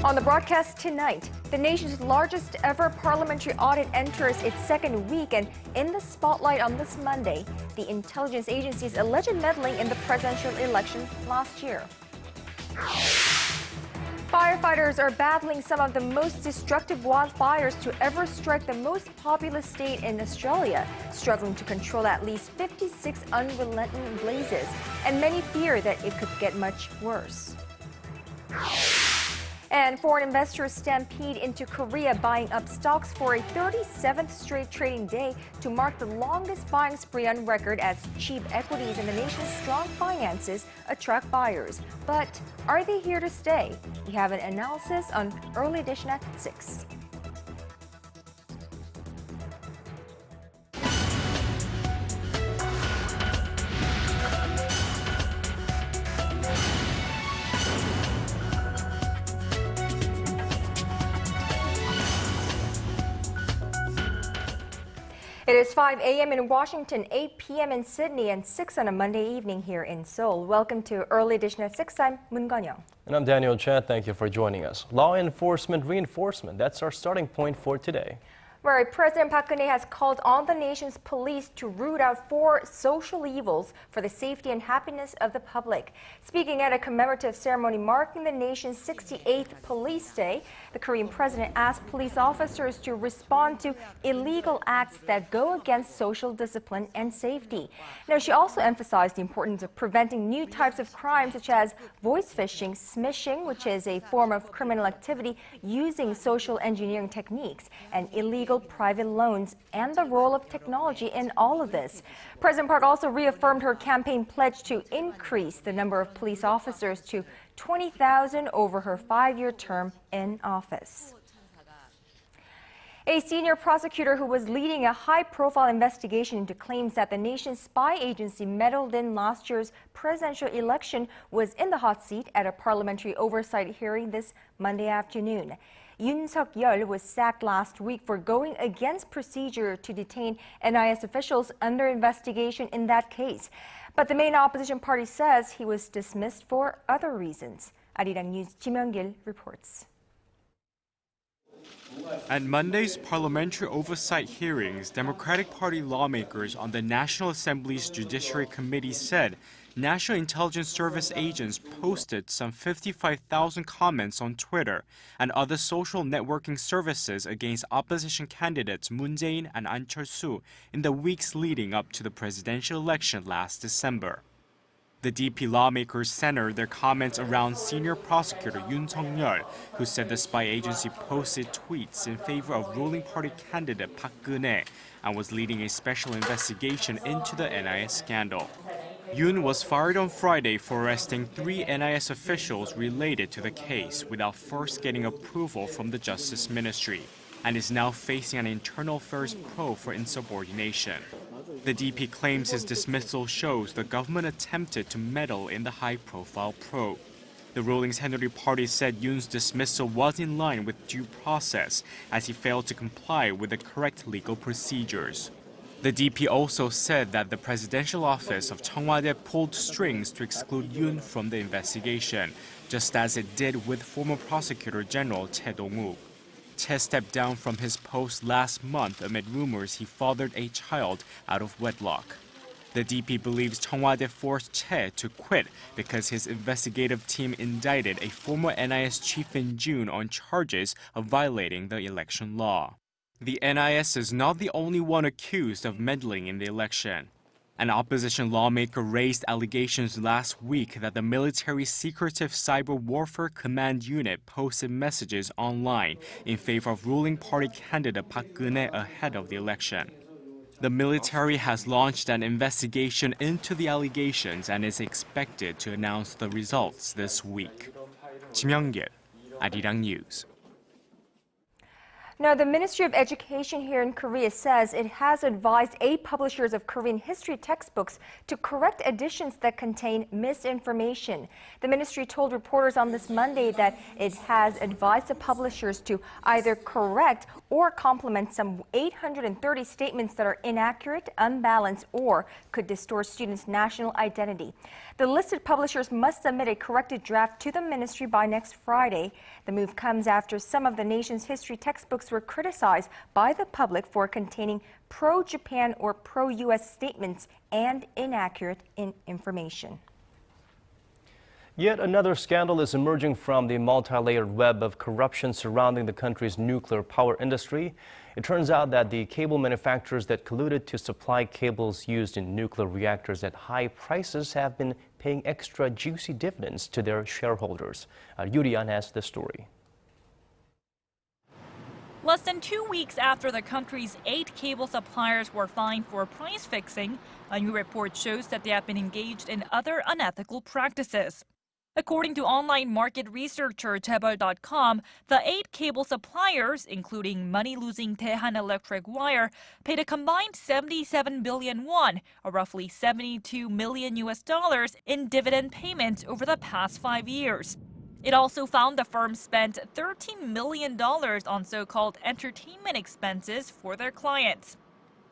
On the broadcast tonight, the nation's largest ever parliamentary audit enters its second week, and in the spotlight on this Monday, the intelligence agency's alleged meddling in the presidential election last year. Firefighters are battling some of the most destructive wildfires to ever strike the most populous state in Australia, struggling to control at least 56 unrelenting blazes, and many fear that it could get much worse. And foreign investors stampede into Korea, buying up stocks for a 37th straight trading day to mark the longest buying spree on record as cheap equities and the nation's strong finances attract buyers. But are they here to stay? We have an analysis on Early Edition at 6. It is 5 a.m. in Washington, 8 p.m. in Sydney, and 6 on a Monday evening here in Seoul. Welcome to Early Edition at 6. I'm Moon Geon-young. And I'm Daniel Chan. Thank you for joining us. Law enforcement reinforcement. That's our starting point for today. Where President Park Geun-hye has called on the nation's police to root out 4 social evils for the safety and happiness of the public. Speaking at a commemorative ceremony marking the nation's 68th Police Day, the Korean president asked police officers to respond to illegal acts that go against social discipline and safety. Now, she also emphasized the importance of preventing new types of crime such as voice phishing, smishing, which is a form of criminal activity using social engineering techniques, and illegal private loans, and the role of technology in all of this. President Park also reaffirmed her campaign pledge to increase the number of police officers to 20,000 over her 5-year term in office. A senior prosecutor who was leading a high-profile investigation into claims that the nation's spy agency meddled in last year's presidential election was in the hot seat at a parliamentary oversight hearing this Monday afternoon. Yoon Suk-yeol was sacked last week for going against procedure to detain NIS officials under investigation in that case. But the main opposition party says he was dismissed for other reasons. Arirang News' Kim Young-gil reports. At Monday's parliamentary oversight hearings, Democratic Party lawmakers on the National Assembly's Judiciary Committee said National Intelligence Service agents posted some 55,000 comments on Twitter and other social networking services against opposition candidates Moon Jae-in and An Cheol-soo in the weeks leading up to the presidential election last December. The DP lawmakers centered their comments around senior prosecutor Yoon Suk-yeol, who said the spy agency posted tweets in favor of ruling party candidate Park Geun-hye and was leading a special investigation into the NIS scandal. Yoon was fired on Friday for arresting 3 NIS officials related to the case without first getting approval from the Justice Ministry, and is now facing an internal affairs probe for insubordination. The DP claims his dismissal shows the government attempted to meddle in the high-profile probe. The ruling Henry Party said Yoon's dismissal was in line with due process, as he failed to comply with the correct legal procedures. The DP also said that the presidential office of Cheongwade pulled strings to exclude Yoon from the investigation, just as it did with former Prosecutor General Chae Dong-wook. Chae stepped down from his post last month amid rumors he fathered a child out of wedlock. The DP believes Cheongwade forced Chae to quit because his investigative team indicted a former NIS chief in June on charges of violating the election law. The NIS is not the only one accused of meddling in the election. An opposition lawmaker raised allegations last week that the military's secretive cyber warfare command unit posted messages online in favor of ruling party candidate Park Geun-hye ahead of the election. The military has launched an investigation into the allegations and is expected to announce the results this week. Kim Young-gil, Arirang News. Now, the Ministry of Education here in Korea says it has advised 8 publishers of Korean history textbooks to correct editions that contain misinformation. The ministry told reporters on this Monday that it has advised the publishers to either correct or complement some 830 statements that are inaccurate, unbalanced, or could distort students' national identity. The listed publishers must submit a corrected draft to the ministry by next Friday. The move comes after some of the nation's history textbooks were criticized by the public for containing pro-Japan or pro-U.S. statements and inaccurate information. Yet another scandal is emerging from the multi-layered web of corruption surrounding the country's nuclear power industry. It turns out that the cable manufacturers that colluded to supply cables used in nuclear reactors at high prices have been paying extra juicy dividends to their shareholders. Arirang has the story. Less than 2 weeks after the country's 8 cable suppliers were fined for price fixing, a new report shows that they have been engaged in other unethical practices. According to online market researcher Jebol.com, the 8 cable suppliers, including money-losing Daehan Electric Wire, paid a combined 77 billion won, or roughly $72 million in dividend payments over the past 5 years. It also found the firm spent $13 million on so-called entertainment expenses for their clients.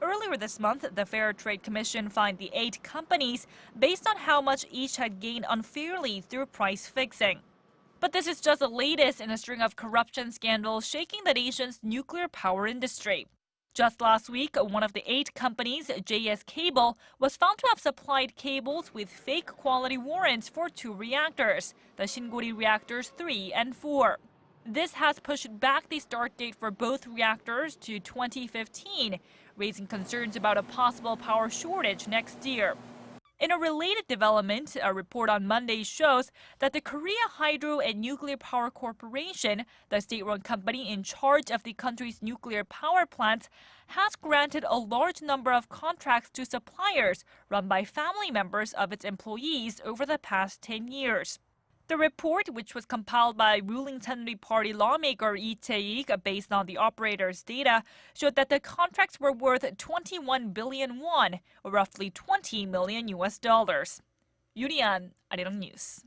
Earlier this month, the Fair Trade Commission fined the 8 companies based on how much each had gained unfairly through price fixing. But this is just the latest in a string of corruption scandals shaking the nation's nuclear power industry. Just last week, one of the 8 companies, JS Cable, was found to have supplied cables with fake quality warrants for 2 reactors, the Singori reactors 3 and 4. This has pushed back the start date for both reactors to 2015, raising concerns about a possible power shortage next year. In a related development, a report on Monday shows that the Korea Hydro and Nuclear Power Corporation, the state-run company in charge of the country's nuclear power plants, has granted a large number of contracts to suppliers run by family members of its employees over the past 10 years. The report, which was compiled by ruling Saenuri Party lawmaker Lee Jae-ik based on the operator's data, showed that the contracts were worth 21 billion won, or roughly $20 million. Yurian, Arirang News.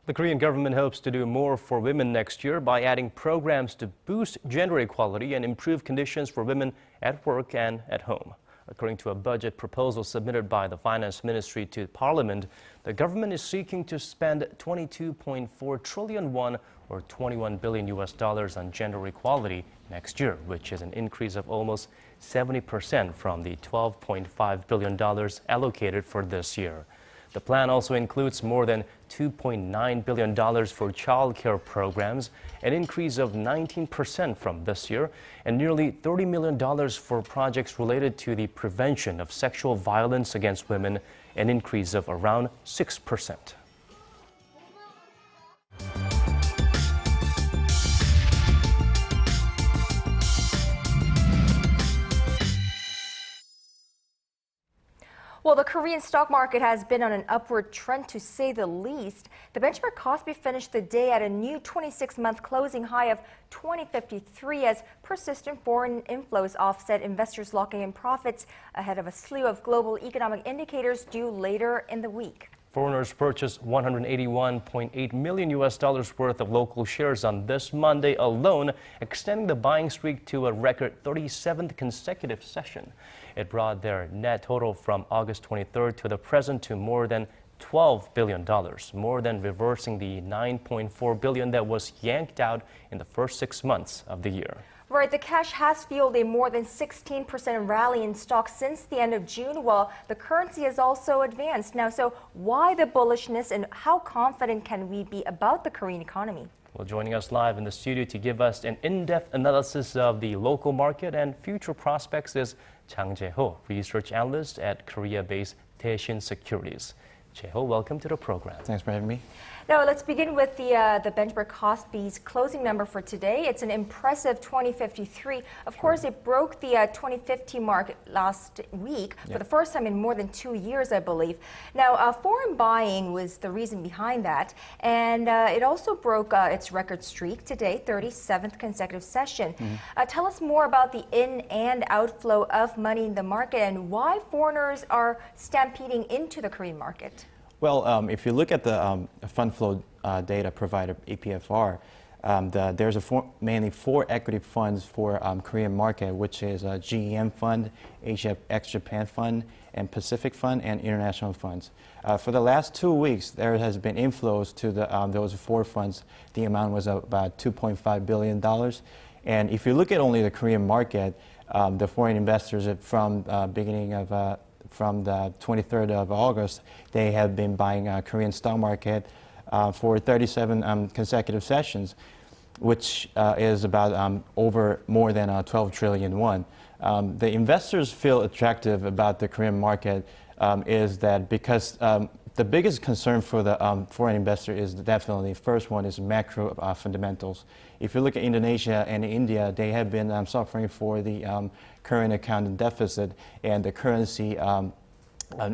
The Korean government hopes to do more for women next year by adding programs to boost gender equality and improve conditions for women at work and at home. According to a budget proposal submitted by the Finance Ministry to Parliament, the government is seeking to spend 22.4 trillion won or $21 billion on gender equality next year, which is an increase of almost 70% from the $12.5 billion allocated for this year. The plan also includes more than $2.9 billion for child care programs, an increase of 19% from this year, and nearly $30 million for projects related to the prevention of sexual violence against women, an increase of around 6%. Well, the Korean stock market has been on an upward trend, to say the least. The benchmark Kospi finished the day at a new 26-month closing high of 2053 as persistent foreign inflows offset investors locking in profits ahead of a slew of global economic indicators due later in the week. Foreigners purchased $181.8 million worth of local shares on this Monday alone, extending the buying streak to a record 37th consecutive session. It brought their net total from August 23rd to the present to more than $12 billion, more than reversing the $9.4 billion that was yanked out in the first 6 months of the year. Right, the cash has fueled a more than 16% rally in stocks since the end of June, while the currency has also advanced. Now, so why the bullishness and how confident can we be about the Korean economy? Well, joining us live in the studio to give us an in-depth analysis of the local market and future prospects is Chang Jae-ho, research analyst at Korea-based Daeshin Securities. Jae-ho, welcome to the program. Thanks for having me. Now, let's begin with the benchmark Kospi's closing number for today. It's an impressive 2053. Of course, it broke the 2050 mark last week for the first time in more than 2 years, I believe. Now, foreign buying was the reason behind that, and it also broke its record streak today, 37th consecutive session. Tell us more about the in and outflow of money in the market and why foreigners are stampeding into the Korean market. Well, if you look at the fund flow data provided EPFR, there's mainly four equity funds for Korean market, which is GEM Fund, Asia ex-Japan Fund, and Pacific Fund, and international funds. For the last 2 weeks, there has been inflows to those four funds. The amount was about $2.5 billion. And if you look at only the Korean market, the foreign investors from beginning of from the 23rd of August, they have been buying Korean stock market for 37 consecutive sessions, which is about over more than 12 trillion won. The investors feel attractive about the Korean market is that because the biggest concern for the foreign investor is definitely, first one is macro fundamentals. If you look at Indonesia and India, they have been suffering for the current account deficit and the currency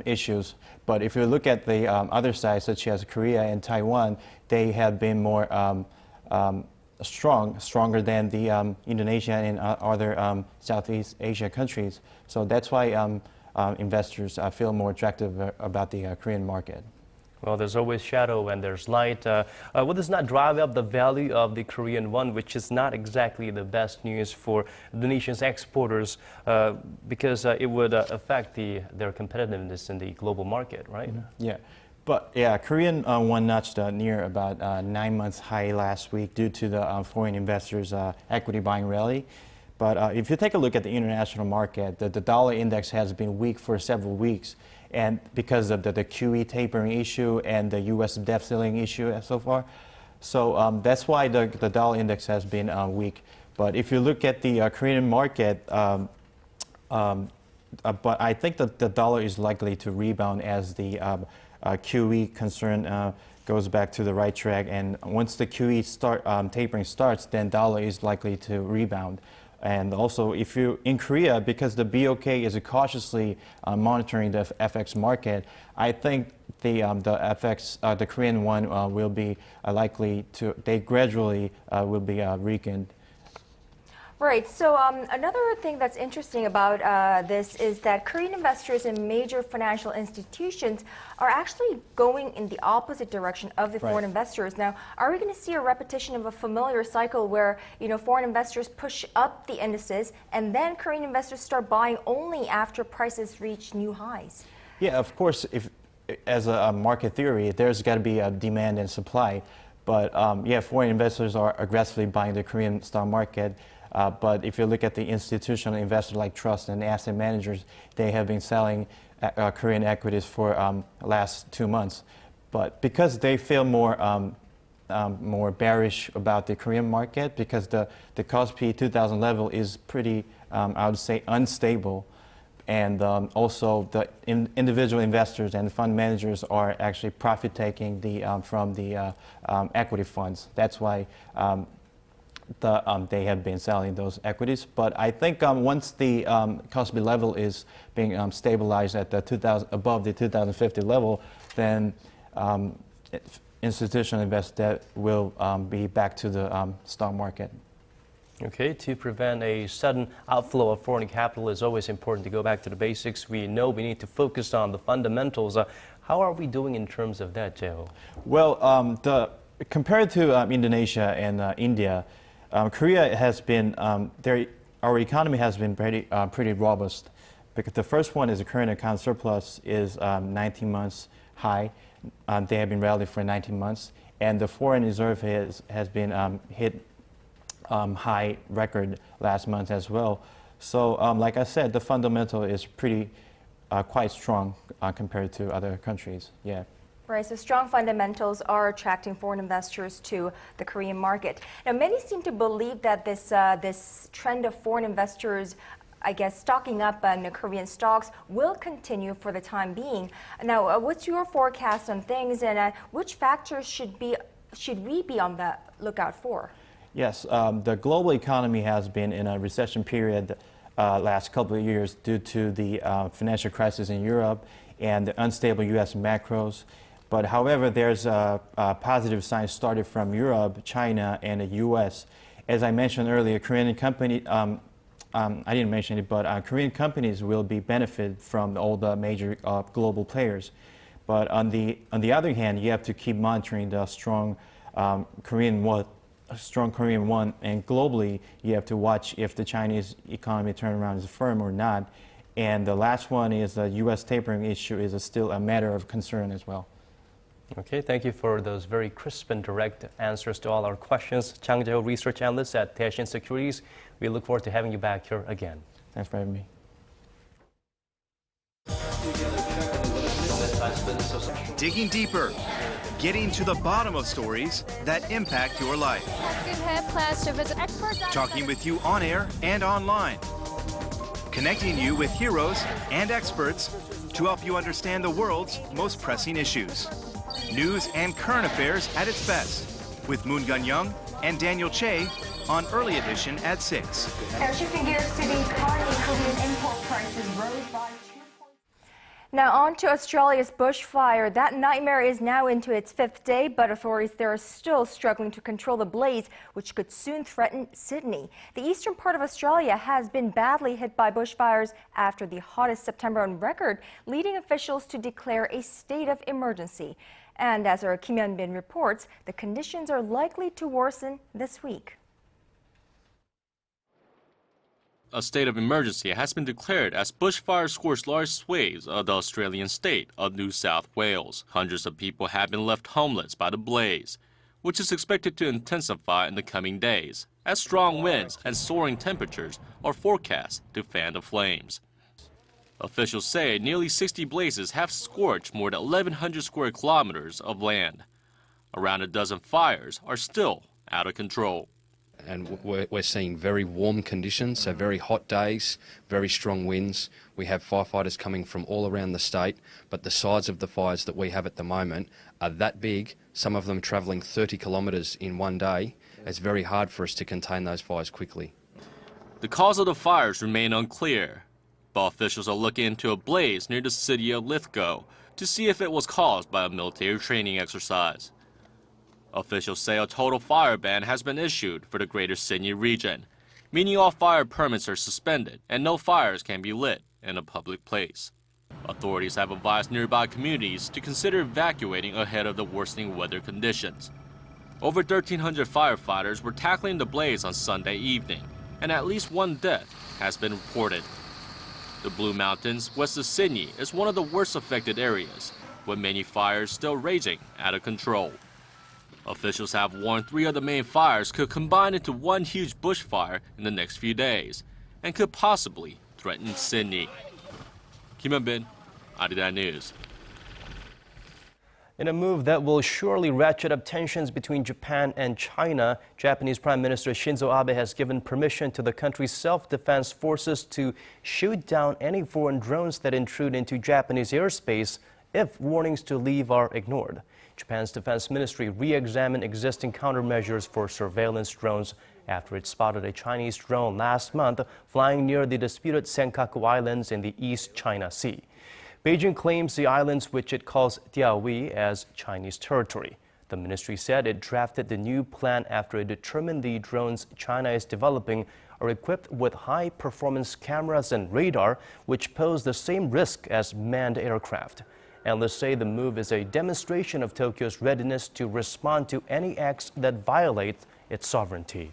issues. But if you look at the other side, such as Korea and Taiwan, they have been more stronger than the Indonesia and other Southeast Asia countries. So that's why investors feel more attractive about the Korean market. Well, there's always shadow and there's light. Will this not drive up the value of the Korean won, which is not exactly the best news for the nation's exporters because it would affect their competitiveness in the global market, right? Yeah. But yeah, Korean won notched near about 9 months high last week due to the foreign investors' equity buying rally. But if you take a look at the international market, the dollar index has been weak for several weeks, and because of the QE tapering issue and the U.S. debt ceiling issue so far. So that's why the dollar index has been weak. But if you look at the Korean market, but I think that the dollar is likely to rebound as the QE concern goes back to the right track. And once the QE tapering starts, then dollar is likely to rebound. And also, if you in Korea, because the BOK is cautiously monitoring the FX market, I think the Korean won will be they gradually will be weakened. Right. So another thing that's interesting about this is that Korean investors in major financial institutions are actually going in the opposite direction of the foreign investors. Now, are we going to see a repetition of a familiar cycle where, foreign investors push up the indices and then Korean investors start buying only after prices reach new highs? Yeah, of course, as a market theory, there's got to be a demand and supply. But yeah, foreign investors are aggressively buying the Korean stock market. But if you look at the institutional investors like trust and asset managers, they have been selling Korean equities for last 2 months. But because they feel more bearish about the Korean market, because the Kospi 2000 level is pretty, I would say, unstable. And also the individual investors and fund managers are actually profit taking from the equity funds. That's why they have been selling those equities. But I think once the Kospi level is being stabilized at the above the 2050 level, then institutional investors will be back to the stock market. Okay, to prevent a sudden outflow of foreign capital, it's always important to go back to the basics. We know we need to focus on the fundamentals. How are we doing in terms of that, Joe? Well, compared to Indonesia and India, Korea has been, our economy has been pretty robust. Because the first one is the current account surplus is 19 months high. They have been rallying for 19 months. And the foreign reserve has been hit high record last month as well. So like I said, the fundamental is quite strong compared to other countries. Yeah. Right, so strong fundamentals are attracting foreign investors to the Korean market. Now, many seem to believe that this trend of foreign investors I guess stocking up on the Korean stocks will continue for the time being. Now, what's your forecast on things, and which factors should we be on the lookout for? Yes, the global economy has been in a recession period last couple of years due to the financial crisis in Europe and the unstable U.S. macros. But however, there's positive signs started from Europe, China, and the U.S. As I mentioned earlier, Korean company, I didn't mention it, but Korean companies will be benefit from all the major global players. But on the other hand, you have to keep monitoring the strong Korean won, and globally, you have to watch if the Chinese economy turnaround is firm or not. And the last one is the U.S. tapering issue is still a matter of concern as well. Okay, thank you for those very crisp and direct answers to all our questions. Chang Jae-ho, research analyst at Daeshin Securities. We look forward to having you back here again. Thanks for having me. Digging deeper, getting to the bottom of stories that impact your life. Park Geun-hye plans to visit expert. Talking with you on air and online. Connecting you with heroes and experts to help you understand the world's most pressing issues. News and current affairs at its best with Moon Gun-young and Daniel Che on Early Edition at 6. Now, shifting gears to the economy, Korea's import prices rose by 2 points. Now on to Australia's bushfire. That nightmare is now into its 5th day, but authorities there are still struggling to control the blaze, which could soon threaten Sydney. The eastern part of Australia has been badly hit by bushfires after the hottest September on record, leading officials to declare a state of emergency. And as our Kim Hyun-bin reports, the conditions are likely to worsen this week. A state of emergency has been declared as bushfires scorched large swathes of the Australian state of New South Wales. Hundreds of people have been left homeless by the blaze, which is expected to intensify in the coming days, as strong winds and soaring temperatures are forecast to fan the flames. Officials say nearly 60 blazes have scorched more than 1,100 square kilometers of land. Around a dozen fires are still out of control. And we're seeing very warm conditions, so very hot days, very strong winds. We have firefighters coming from all around the state, but the size of the fires that we have at the moment are that big, some of them travelling 30 kilometres in one day. It's very hard for us to contain those fires quickly. The cause of the fires remain unclear, but officials are looking into a blaze near the city of Lithgow to see if it was caused by a military training exercise. Officials say a total fire ban has been issued for the greater Sydney region, meaning all fire permits are suspended and no fires can be lit in a public place. Authorities have advised nearby communities to consider evacuating ahead of the worsening weather conditions. Over 1,300 firefighters were tackling the blaze on Sunday evening, and at least one death has been reported. The Blue Mountains, west of Sydney, is one of the worst affected areas, with many fires still raging out of control. Officials have warned 3 of the main fires could combine into one huge bushfire in the next few days and could possibly threaten Sydney. Kim Hyun-bin, Arirang News. In a move that will surely ratchet up tensions between Japan and China, Japanese Prime Minister Shinzo Abe has given permission to the country's self-defense forces to shoot down any foreign drones that intrude into Japanese airspace if warnings to leave are ignored. Japan's defense ministry re-examined existing countermeasures for surveillance drones after it spotted a Chinese drone last month flying near the disputed Senkaku Islands in the East China Sea. Beijing claims the islands, which it calls Diaoyu, as Chinese territory. The ministry said it drafted the new plan after it determined the drones China is developing are equipped with high-performance cameras and radar, which pose the same risk as manned aircraft. Analysts say the move is a demonstration of Tokyo's readiness to respond to any acts that violate its sovereignty.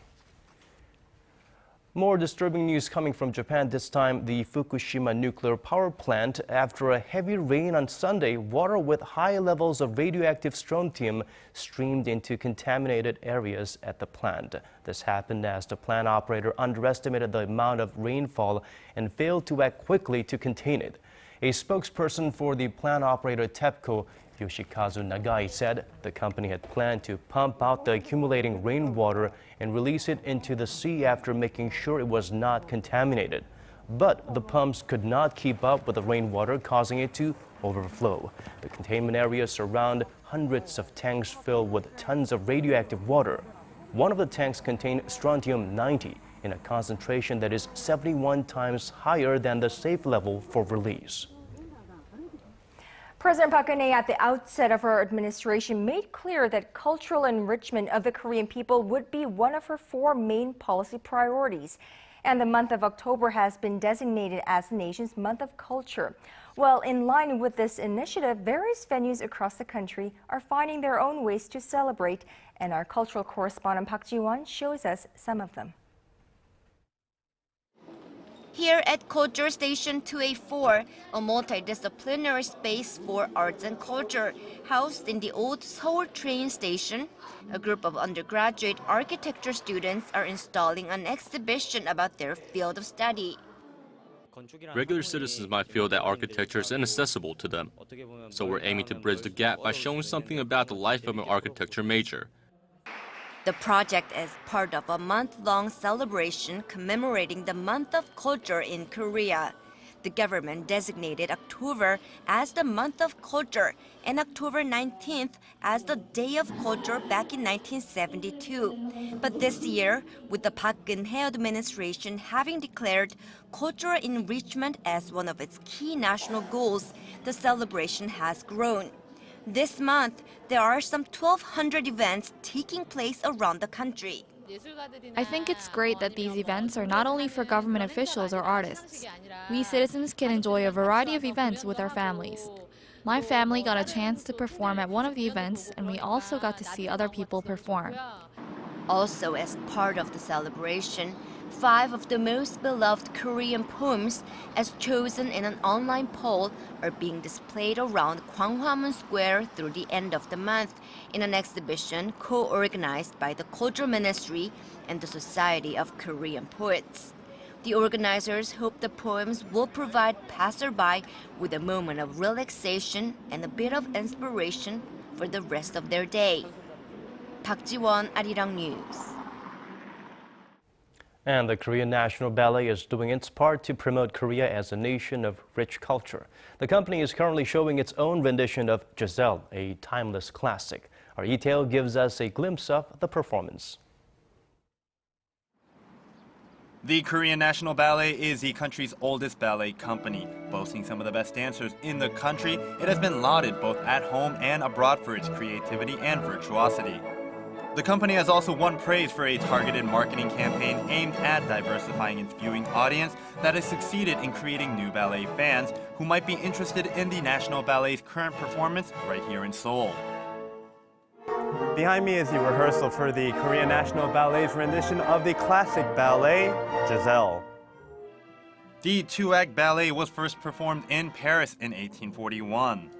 More disturbing news coming from Japan, this time the Fukushima nuclear power plant. After a heavy rain on Sunday, water with high levels of radioactive strontium streamed into contaminated areas at the plant. This happened as the plant operator underestimated the amount of rainfall and failed to act quickly to contain it. A spokesperson for the plant operator TEPCO, Yoshikazu Nagai, said the company had planned to pump out the accumulating rainwater and release it into the sea after making sure it was not contaminated. but the pumps could not keep up with the rainwater, causing it to overflow. The containment area surrounds hundreds of tanks filled with tons of radioactive water. One of the tanks contained strontium-90 in a concentration that is 71 times higher than the safe level for release. President Park Geun-hye at the outset of her administration made clear that cultural enrichment of the Korean people would be one of her 4 main policy priorities. And the month of October has been designated as the nation's month of culture. Well, in line with this initiative, various venues across the country are finding their own ways to celebrate, and our cultural correspondent Park Ji-won shows us some of them. Here at Culture Station 284, a multidisciplinary space for arts and culture, housed in the old Seoul train station, a group of undergraduate architecture students are installing an exhibition about their field of study. Regular citizens might feel that architecture is inaccessible to them, so we're aiming to bridge the gap by showing something about the life of an architecture major. The project is part of a month-long celebration commemorating the month of culture in Korea. The government designated October as the month of culture and October 19th as the Day of Culture back in 1972. But this year, with the Park Geun-hye administration having declared cultural enrichment as one of its key national goals, the celebration has grown. This month, there are some 1,200 events taking place around the country. I think it's great that these events are not only for government officials or artists. We citizens can enjoy a variety of events with our families. My family got a chance to perform at one of the events, and we also got to see other people perform. Also, as part of the celebration, 5 of the most beloved Korean poems, as chosen in an online poll, are being displayed around Gwanghwamun Square through the end of the month in an exhibition co-organized by the Culture Ministry and the Society of Korean Poets. The organizers hope the poems will provide passerby with a moment of relaxation and a bit of inspiration for the rest of their day. Park Ji-won, Arirang News. And the Korean National Ballet is doing its part to promote Korea as a nation of rich culture. The company is currently showing its own rendition of Giselle, a timeless classic. Our Itae gives us a glimpse of the performance. The Korean National Ballet is the country's oldest ballet company. Boasting some of the best dancers in the country, it has been lauded both at home and abroad for its creativity and virtuosity. The company has also won praise for a targeted marketing campaign aimed at diversifying its viewing audience that has succeeded in creating new ballet fans who might be interested in the National Ballet's current performance right here in Seoul. Behind me is the rehearsal for the Korean National Ballet's rendition of the classic ballet, Giselle. The 2-act ballet was first performed in Paris in 1841.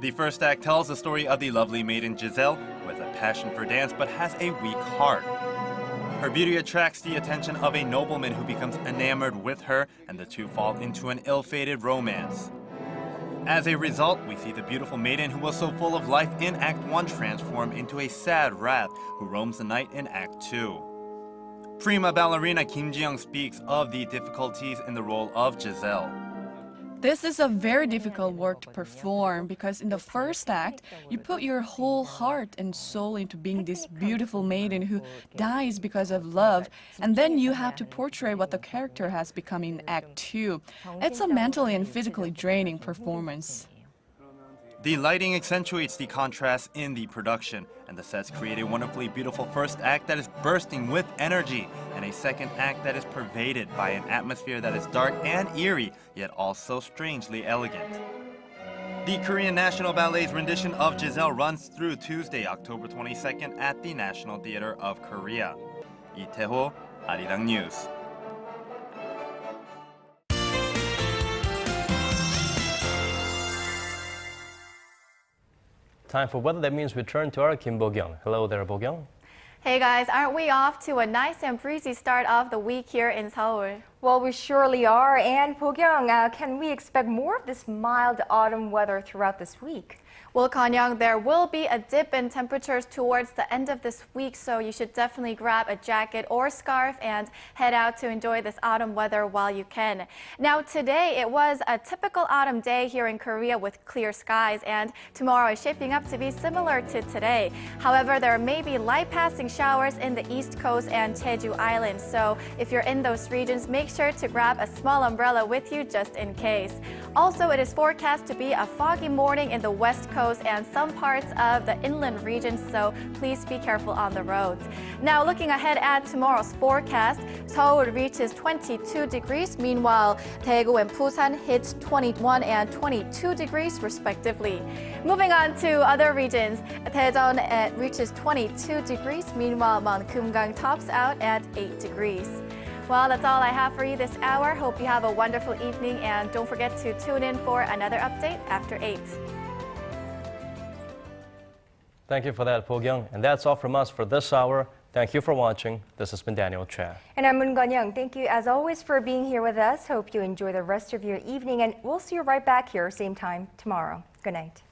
The first act tells the story of the lovely maiden Giselle, who has a passion for dance but has a weak heart. Her beauty attracts the attention of a nobleman who becomes enamored with her, and the two fall into an ill-fated romance. As a result, we see the beautiful maiden who was so full of life in Act 1 transform into a sad rat who roams the night in Act 2. Prima ballerina Kim Ji-young speaks of the difficulties in the role of Giselle. This is a very difficult work to perform because in the first act, you put your whole heart and soul into being this beautiful maiden who dies because of love, and then you have to portray what the character has become in Act 2. It's a mentally and physically draining performance. The lighting accentuates the contrast in the production, and the sets create a wonderfully beautiful first act that is bursting with energy, and a second act that is pervaded by an atmosphere that is dark and eerie, yet also strangely elegant. The Korean National Ballet's rendition of Giselle runs through Tuesday, October 22nd at the National Theater of Korea. Lee Tae-ho, Arirang News. Time for weather. That means we turn to our Kim Bo-kyung. Hello there, Bo-kyung. Hey guys, aren't we off to a nice and breezy start of the week here in Seoul? Well, we surely are. And Bo-kyung, can we expect more of this mild autumn weather throughout this week? Well, Kanyang, there will be a dip in temperatures towards the end of this week, so you should definitely grab a jacket or scarf and head out to enjoy this autumn weather while you can. Now, today it was a typical autumn day here in Korea with clear skies, and tomorrow is shaping up to be similar to today. However, there may be light passing showers in the East Coast and Jeju Island, so if you're in those regions, make sure to grab a small umbrella with you just in case. Also, it is forecast to be a foggy morning in the West Coast and some parts of the inland regions, so please be careful on the roads. Now, looking ahead at tomorrow's forecast, Seoul reaches 22 degrees. Meanwhile, Daegu and Busan hit 21 and 22 degrees respectively. Moving on to other regions, Daejeon reaches 22 degrees. Meanwhile, Mount Kumgang tops out at 8 degrees. Well, that's all I have for you this hour. Hope you have a wonderful evening, and don't forget to tune in for another update after 8. Thank you for that, Po-kyung. And that's all from us for this hour. Thank you for watching. This has been Daniel Cha. And I'm Moon Gun-young. Thank you as always for being here with us. Hope you enjoy the rest of your evening, and we'll see you right back here same time tomorrow. Good night.